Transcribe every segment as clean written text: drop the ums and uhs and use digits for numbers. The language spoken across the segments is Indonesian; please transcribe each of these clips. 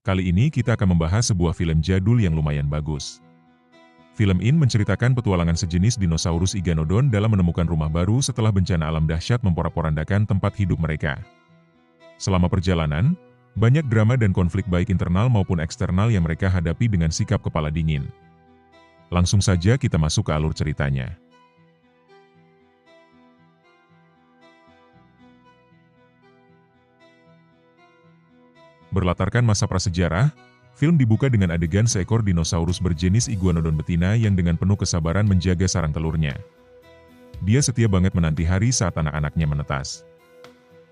Kali ini kita akan membahas sebuah film jadul yang lumayan bagus. Film ini menceritakan petualangan sejenis dinosaurus Iguanodon dalam menemukan rumah baru setelah bencana alam dahsyat memporak-porandakan tempat hidup mereka. Selama perjalanan, banyak drama dan konflik baik internal maupun eksternal yang mereka hadapi dengan sikap kepala dingin. Langsung saja kita masuk ke alur ceritanya. Berlatarkan masa prasejarah, film dibuka dengan adegan seekor dinosaurus berjenis Iguanodon betina yang dengan penuh kesabaran menjaga sarang telurnya. Dia setia banget menanti hari saat anak-anaknya menetas.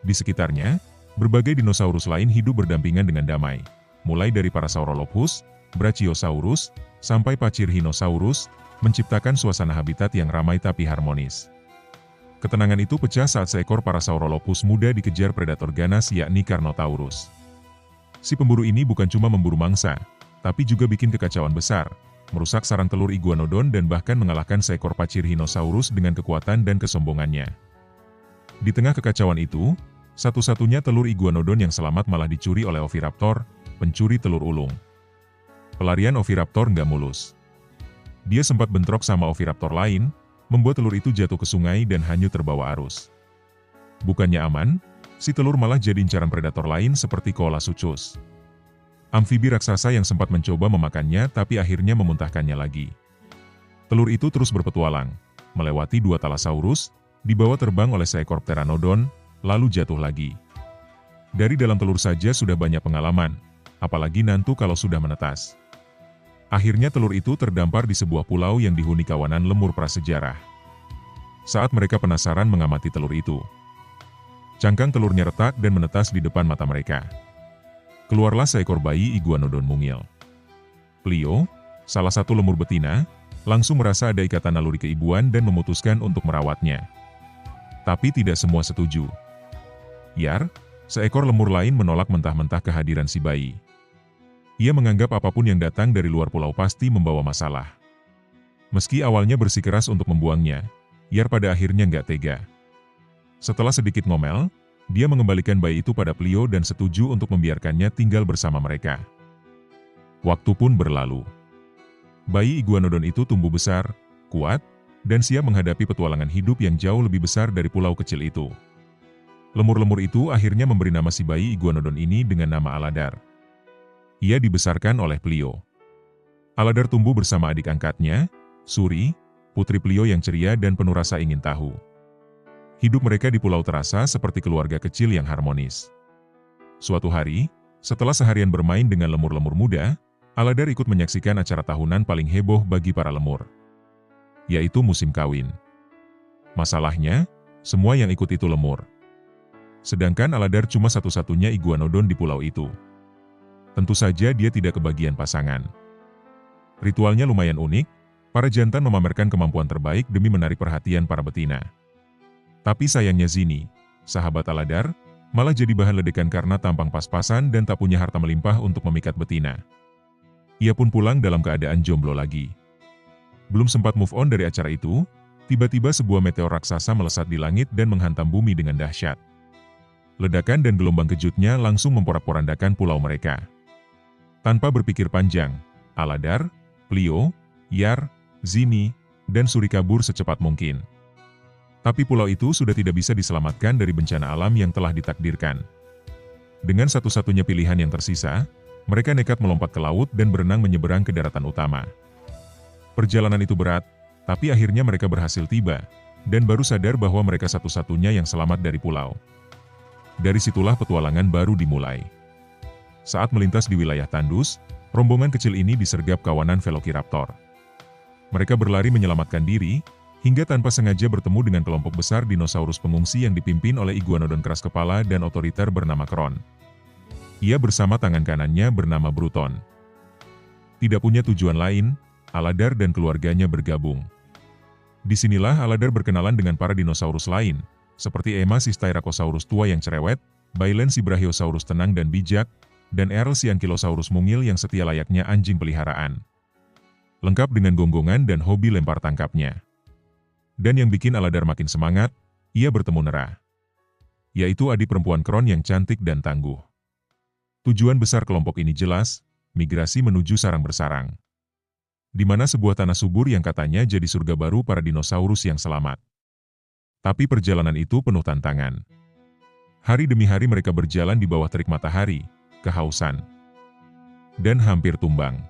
Di sekitarnya, berbagai dinosaurus lain hidup berdampingan dengan damai, mulai dari Parasaurolophus, Brachiosaurus, sampai Pachyrhinosaurus, menciptakan suasana habitat yang ramai tapi harmonis. Ketenangan itu pecah saat seekor Parasaurolophus muda dikejar predator ganas yakni Carnotaurus. Si pemburu ini bukan cuma memburu mangsa, tapi juga bikin kekacauan besar, merusak sarang telur Iguanodon dan bahkan mengalahkan seekor Pachyrhinosaurus dengan kekuatan dan kesombongannya. Di tengah kekacauan itu, satu-satunya telur Iguanodon yang selamat malah dicuri oleh Oviraptor, pencuri telur ulung. Pelarian Oviraptor nggak mulus. Dia sempat bentrok sama Oviraptor lain, membuat telur itu jatuh ke sungai dan hanyut terbawa arus. Bukannya aman, si telur malah jadi incaran predator lain seperti Coelasuchus. Amfibi raksasa yang sempat mencoba memakannya tapi akhirnya memuntahkannya lagi. Telur itu terus berpetualang, melewati 2 Thalasaurus, dibawa terbang oleh seekor Pteranodon, lalu jatuh lagi. Dari dalam telur saja sudah banyak pengalaman, apalagi nantu kalau sudah menetas. Akhirnya telur itu terdampar di sebuah pulau yang dihuni kawanan lemur prasejarah. Saat mereka penasaran mengamati telur itu, cangkang telurnya retak dan menetas di depan mata mereka. Keluarlah seekor bayi Iguanodon mungil. Plio, salah satu lemur betina, langsung merasa ada ikatan naluri keibuan dan memutuskan untuk merawatnya. Tapi tidak semua setuju. Yar, seekor lemur lain menolak mentah-mentah kehadiran si bayi. Ia menganggap apapun yang datang dari luar pulau pasti membawa masalah. Meski awalnya bersikeras untuk membuangnya, Yar pada akhirnya nggak tega. Setelah sedikit ngomel, dia mengembalikan bayi itu pada Plio dan setuju untuk membiarkannya tinggal bersama mereka. Waktu pun berlalu. Bayi Iguanodon itu tumbuh besar, kuat, dan siap menghadapi petualangan hidup yang jauh lebih besar dari pulau kecil itu. Lemur-lemur itu akhirnya memberi nama si bayi Iguanodon ini dengan nama Aladar. Ia dibesarkan oleh Plio. Aladar tumbuh bersama adik angkatnya, Suri, putri Plio yang ceria dan penuh rasa ingin tahu. Hidup mereka di pulau terasa seperti keluarga kecil yang harmonis. Suatu hari, setelah seharian bermain dengan lemur-lemur muda, Aladar ikut menyaksikan acara tahunan paling heboh bagi para lemur, yaitu musim kawin. Masalahnya, semua yang ikut itu lemur. Sedangkan Aladar cuma satu-satunya Iguanodon di pulau itu. Tentu saja dia tidak kebagian pasangan. Ritualnya lumayan unik, para jantan memamerkan kemampuan terbaik demi menarik perhatian para betina. Tapi sayangnya Zini, sahabat Aladar, malah jadi bahan ledekan karena tampang pas-pasan dan tak punya harta melimpah untuk memikat betina. Ia pun pulang dalam keadaan jomblo lagi. Belum sempat move on dari acara itu, tiba-tiba sebuah meteor raksasa melesat di langit dan menghantam bumi dengan dahsyat. Ledakan dan gelombang kejutnya langsung memporak-porandakan pulau mereka. Tanpa berpikir panjang, Aladar, Plio, Yar, Zini, dan Suri kabur secepat mungkin. Tapi pulau itu sudah tidak bisa diselamatkan dari bencana alam yang telah ditakdirkan. Dengan satu-satunya pilihan yang tersisa, mereka nekat melompat ke laut dan berenang menyeberang ke daratan utama. Perjalanan itu berat, tapi akhirnya mereka berhasil tiba, dan baru sadar bahwa mereka satu-satunya yang selamat dari pulau. Dari situlah petualangan baru dimulai. Saat melintas di wilayah tandus, rombongan kecil ini disergap kawanan Velociraptor. Mereka berlari menyelamatkan diri, hingga tanpa sengaja bertemu dengan kelompok besar dinosaurus pengungsi yang dipimpin oleh Iguanodon keras kepala dan otoriter bernama Kron. Ia bersama tangan kanannya bernama Bruton. Tidak punya tujuan lain, Aladar dan keluarganya bergabung. Disinilah Aladar berkenalan dengan para dinosaurus lain, seperti Ema si Styracosaurus tua yang cerewet, Bailen si Brachiosaurus tenang dan bijak, dan Erl si Ankylosaurus mungil yang setia layaknya anjing peliharaan. Lengkap dengan gonggongan dan hobi lempar tangkapnya. Dan yang bikin Aladar makin semangat, ia bertemu Nera, yaitu adik perempuan Kron yang cantik dan tangguh. Tujuan besar kelompok ini jelas, migrasi menuju sarang bersarang. Di mana sebuah tanah subur yang katanya jadi surga baru para dinosaurus yang selamat. Tapi perjalanan itu penuh tantangan. Hari demi hari mereka berjalan di bawah terik matahari, kehausan, dan hampir tumbang.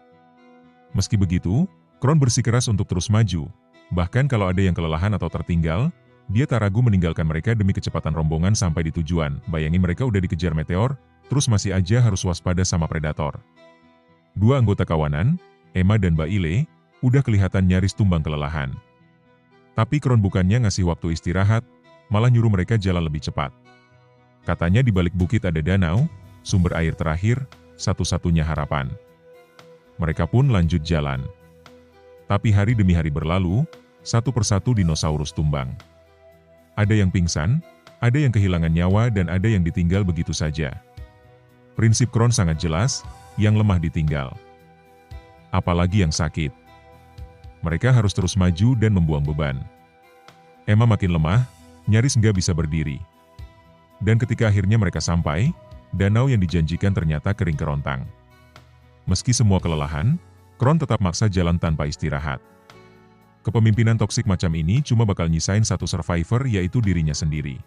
Meski begitu, Kron bersikeras untuk terus maju. Bahkan kalau ada yang kelelahan atau tertinggal, dia tak ragu meninggalkan mereka demi kecepatan rombongan sampai di tujuan. Bayangin mereka udah dikejar meteor, terus masih aja harus waspada sama predator. Dua anggota kawanan, Emma dan Baile, udah kelihatan nyaris tumbang kelelahan. Tapi Kron bukannya ngasih waktu istirahat, malah nyuruh mereka jalan lebih cepat. Katanya di balik bukit ada danau, sumber air terakhir, satu-satunya harapan. Mereka pun lanjut jalan. Tapi hari demi hari berlalu, satu persatu dinosaurus tumbang. Ada yang pingsan, ada yang kehilangan nyawa dan ada yang ditinggal begitu saja. Prinsip Kron sangat jelas, yang lemah ditinggal. Apalagi yang sakit. Mereka harus terus maju dan membuang beban. Emma makin lemah, nyaris nggak bisa berdiri. Dan ketika akhirnya mereka sampai, danau yang dijanjikan ternyata kering kerontang. Meski semua kelelahan, Kron tetap maksa jalan tanpa istirahat. Kepemimpinan toksik macam ini cuma bakal nyisain satu survivor, yaitu dirinya sendiri.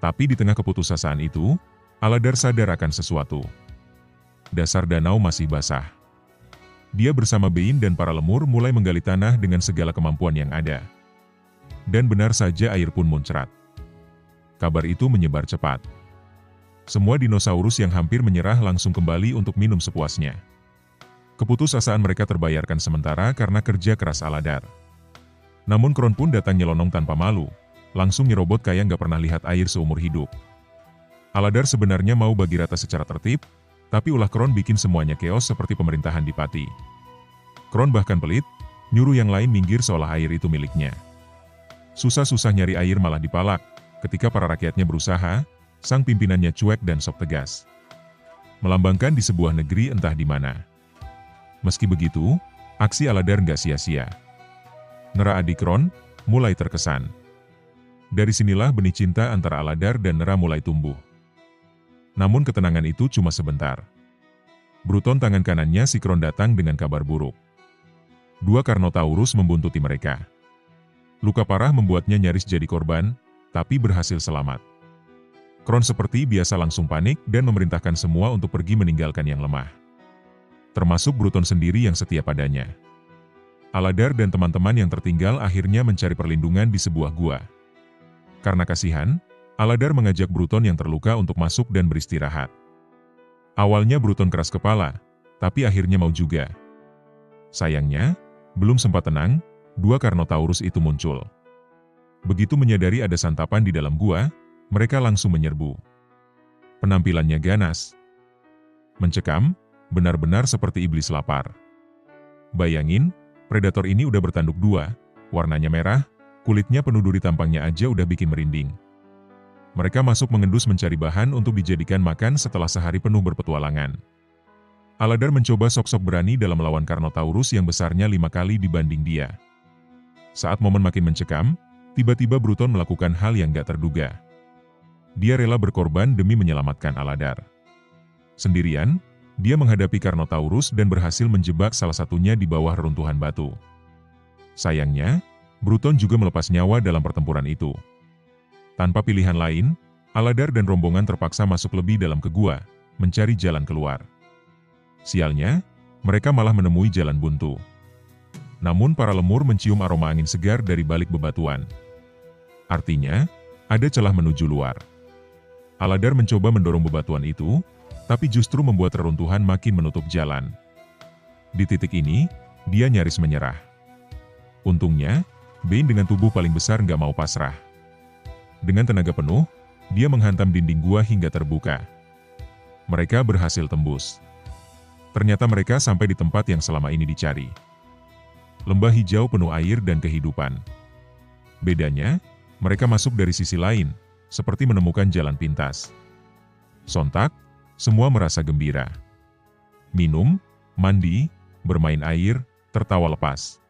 Tapi di tengah keputusasaan itu, Aladar sadar akan sesuatu. Dasar danau masih basah. Dia bersama Bein dan para lemur mulai menggali tanah dengan segala kemampuan yang ada. Dan benar saja air pun muncrat. Kabar itu menyebar cepat. Semua dinosaurus yang hampir menyerah langsung kembali untuk minum sepuasnya. Keputusasaan mereka terbayarkan sementara karena kerja keras Aladar. Namun Kron pun datang nyelonong tanpa malu, langsung nyerobot kayak nggak pernah lihat air seumur hidup. Aladar sebenarnya mau bagi rata secara tertib, tapi ulah Kron bikin semuanya keos seperti pemerintahan di Pati. Kron bahkan pelit, nyuruh yang lain minggir seolah air itu miliknya. Susah-susah nyari air malah dipalak, ketika para rakyatnya berusaha, sang pimpinannya cuek dan sok tegas. Melambangkan di sebuah negeri entah di mana. Meski begitu, aksi Aladar nggak sia-sia. Nera adik Kron mulai terkesan. Dari sinilah benih cinta antara Aladar dan Nera mulai tumbuh. Namun ketenangan itu cuma sebentar. Bruton tangan kanannya si Kron datang dengan kabar buruk. Dua Carnotaurus membuntuti mereka. Luka parah membuatnya nyaris jadi korban, tapi berhasil selamat. Kron seperti biasa langsung panik dan memerintahkan semua untuk pergi meninggalkan yang lemah. Termasuk Bruton sendiri yang setia padanya. Aladar dan teman-teman yang tertinggal akhirnya mencari perlindungan di sebuah gua. Karena kasihan, Aladar mengajak Bruton yang terluka untuk masuk dan beristirahat. Awalnya Bruton keras kepala, tapi akhirnya mau juga. Sayangnya, belum sempat tenang, dua Carnotaurus itu muncul. Begitu menyadari ada santapan di dalam gua, mereka langsung menyerbu. Penampilannya ganas. Mencekam, benar-benar seperti iblis lapar. Bayangin, predator ini udah bertanduk dua, warnanya merah, kulitnya penuh duri, tampangnya aja udah bikin merinding. Mereka masuk mengendus mencari bahan untuk dijadikan makan setelah sehari penuh berpetualangan. Aladar mencoba sok-sok berani dalam melawan Carnotaurus yang besarnya 5 kali dibanding dia. Saat momen makin mencekam, tiba-tiba Bruton melakukan hal yang gak terduga. Dia rela berkorban demi menyelamatkan Aladar. Sendirian, dia menghadapi Carnotaurus dan berhasil menjebak salah satunya di bawah reruntuhan batu. Sayangnya, Bruton juga melepas nyawa dalam pertempuran itu. Tanpa pilihan lain, Aladar dan rombongan terpaksa masuk lebih dalam ke gua, mencari jalan keluar. Sialnya, mereka malah menemui jalan buntu. Namun para lemur mencium aroma angin segar dari balik bebatuan. Artinya, ada celah menuju luar. Aladar mencoba mendorong bebatuan itu, tapi justru membuat reruntuhan makin menutup jalan. Di titik ini, dia nyaris menyerah. Untungnya, Bein dengan tubuh paling besar nggak mau pasrah. Dengan tenaga penuh, dia menghantam dinding gua hingga terbuka. Mereka berhasil tembus. Ternyata mereka sampai di tempat yang selama ini dicari. Lembah hijau penuh air dan kehidupan. Bedanya, mereka masuk dari sisi lain, seperti menemukan jalan pintas. Sontak, semua merasa gembira. Minum, mandi, bermain air, tertawa lepas.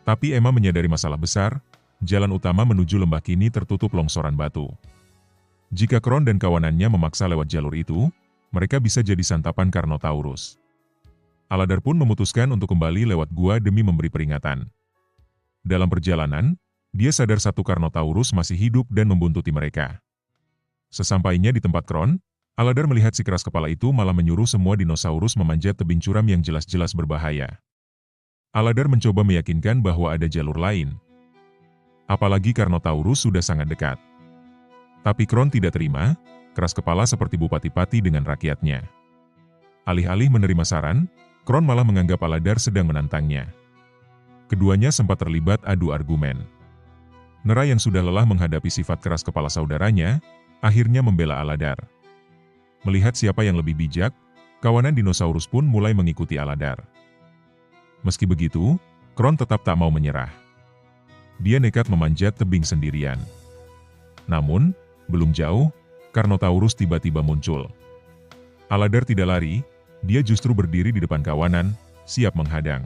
Tapi Emma menyadari masalah besar. Jalan utama menuju lembah kini tertutup longsoran batu. Jika Kron dan kawanannya memaksa lewat jalur itu, Mereka bisa jadi santapan Carnotaurus. Aladar pun memutuskan untuk kembali lewat gua demi memberi peringatan. Dalam perjalanan, dia sadar satu Carnotaurus masih hidup dan membuntuti mereka. Sesampainya di tempat Kron, Aladar melihat si keras kepala itu malah menyuruh semua dinosaurus memanjat tebing curam yang jelas-jelas berbahaya. Aladar mencoba meyakinkan bahwa ada jalur lain. Apalagi Carnotaurus sudah sangat dekat. Tapi Kron tidak terima, keras kepala seperti Bupati Pati dengan rakyatnya. Alih-alih menerima saran, Kron malah menganggap Aladar sedang menantangnya. Keduanya sempat terlibat adu argumen. Nera yang sudah lelah menghadapi sifat keras kepala saudaranya, akhirnya membela Aladar. Melihat siapa yang lebih bijak, kawanan dinosaurus pun mulai mengikuti Aladar. Meski begitu, Kron tetap tak mau menyerah. Dia nekat memanjat tebing sendirian. Namun, belum jauh, Carnotaurus tiba-tiba muncul. Aladar tidak lari, dia justru berdiri di depan kawanan, siap menghadang.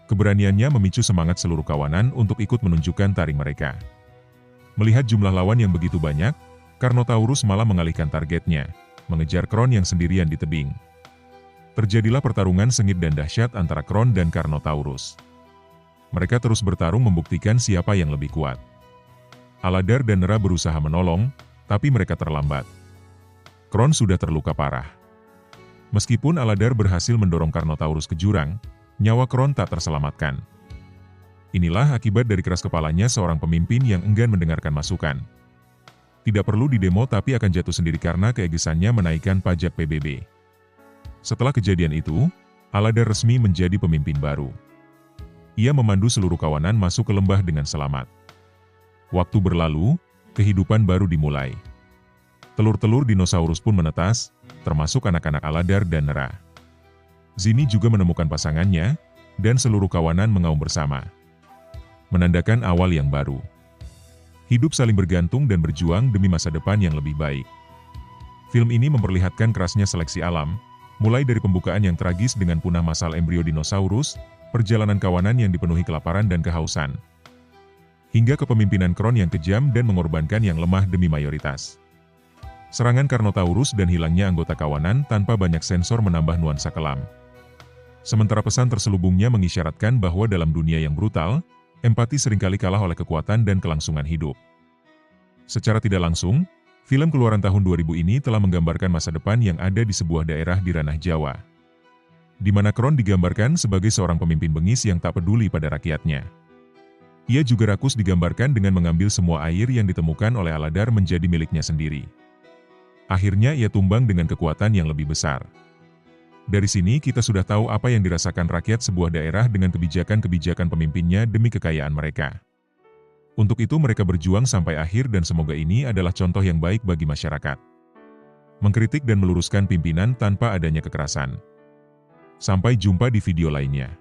Keberaniannya memicu semangat seluruh kawanan untuk ikut menunjukkan taring mereka. Melihat jumlah lawan yang begitu banyak, Carnotaurus malah mengalihkan targetnya, mengejar Kron yang sendirian di tebing. Terjadilah pertarungan sengit dan dahsyat antara Kron dan Carnotaurus. Mereka terus bertarung membuktikan siapa yang lebih kuat. Aladar dan Nera berusaha menolong, tapi mereka terlambat. Kron sudah terluka parah. Meskipun Aladar berhasil mendorong Carnotaurus ke jurang, nyawa Kron tak terselamatkan. Inilah akibat dari keras kepalanya seorang pemimpin yang enggan mendengarkan masukan. Tidak perlu didemo tapi akan jatuh sendiri karena keegesannya menaikkan pajak PBB. Setelah kejadian itu, Aladar resmi menjadi pemimpin baru. Ia memandu seluruh kawanan masuk ke lembah dengan selamat. Waktu berlalu, kehidupan baru dimulai. Telur-telur dinosaurus pun menetas, termasuk anak-anak Aladar dan Nera. Zini juga menemukan pasangannya, dan seluruh kawanan mengaum bersama. Menandakan awal yang baru. Hidup saling bergantung dan berjuang demi masa depan yang lebih baik. Film ini memperlihatkan kerasnya seleksi alam, mulai dari pembukaan yang tragis dengan punah massal embrio dinosaurus, perjalanan kawanan yang dipenuhi kelaparan dan kehausan, hingga kepemimpinan Kron yang kejam dan mengorbankan yang lemah demi mayoritas. Serangan Carnotaurus dan hilangnya anggota kawanan tanpa banyak sensor menambah nuansa kelam. Sementara pesan terselubungnya mengisyaratkan bahwa dalam dunia yang brutal, empati seringkali kalah oleh kekuatan dan kelangsungan hidup. Secara tidak langsung, film keluaran tahun 2000 ini telah menggambarkan masa depan yang ada di sebuah daerah di ranah Jawa, di mana Kron digambarkan sebagai seorang pemimpin bengis yang tak peduli pada rakyatnya. Ia juga rakus digambarkan dengan mengambil semua air yang ditemukan oleh Aladar menjadi miliknya sendiri. Akhirnya ia tumbang dengan kekuatan yang lebih besar. Dari sini kita sudah tahu apa yang dirasakan rakyat sebuah daerah dengan kebijakan-kebijakan pemimpinnya demi kekayaan mereka. Untuk itu mereka berjuang sampai akhir dan semoga ini adalah contoh yang baik bagi masyarakat. Mengkritik dan meluruskan pimpinan tanpa adanya kekerasan. Sampai jumpa di video lainnya.